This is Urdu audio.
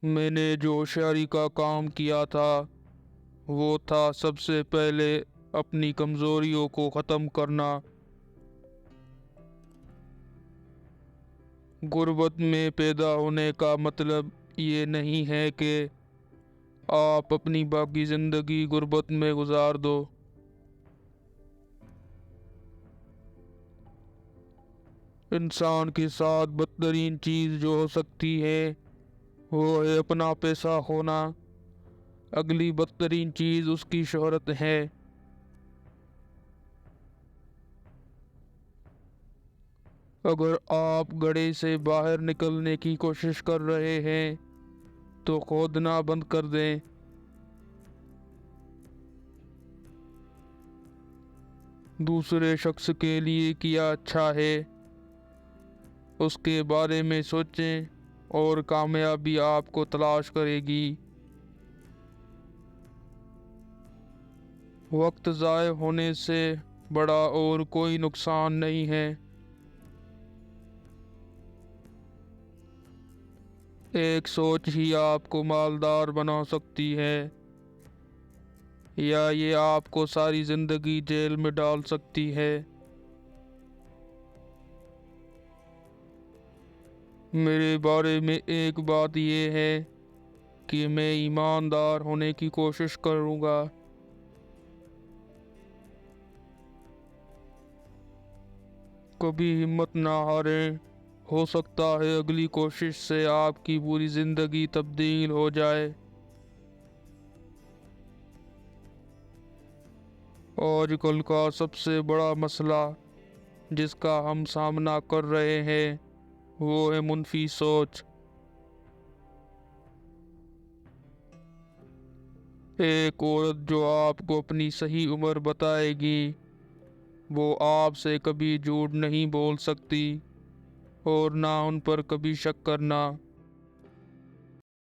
میں نے جو ہوشیاری کا کام کیا تھا وہ تھا سب سے پہلے اپنی کمزوریوں کو ختم کرنا۔ غربت میں پیدا ہونے کا مطلب یہ نہیں ہے کہ آپ اپنی باقی زندگی غربت میں گزار دو۔ انسان کے ساتھ بدترین چیز جو ہو سکتی ہے وہ ہے اپنا پیسہ کھونا۔ اگلی بدترین چیز اس کی شہرت ہے۔ اگر آپ گڑھے سے باہر نکلنے کی کوشش کر رہے ہیں تو کھودنا بند کر دیں۔ دوسرے شخص کے لیے کیا اچھا ہے اس کے بارے میں سوچیں اور کامیابی آپ کو تلاش کرے گی۔ وقت ضائع ہونے سے بڑا اور کوئی نقصان نہیں ہے۔ ایک سوچ ہی آپ کو مالدار بنا سکتی ہے یا یہ آپ کو ساری زندگی جیل میں ڈال سکتی ہے۔ میرے بارے میں ایک بات یہ ہے کہ میں ایماندار ہونے کی کوشش کروں گا۔ کبھی ہمت نہ ہاریں، ہو سکتا ہے اگلی کوشش سے آپ کی پوری زندگی تبدیل ہو جائے۔ آج کل کا سب سے بڑا مسئلہ جس کا ہم سامنا کر رہے ہیں وہ ہے منفی سوچ۔ ایک عورت جو آپ کو اپنی صحیح عمر بتائے گی وہ آپ سے کبھی جھوٹ نہیں بول سکتی، اور نہ ان پر کبھی شک کرنا۔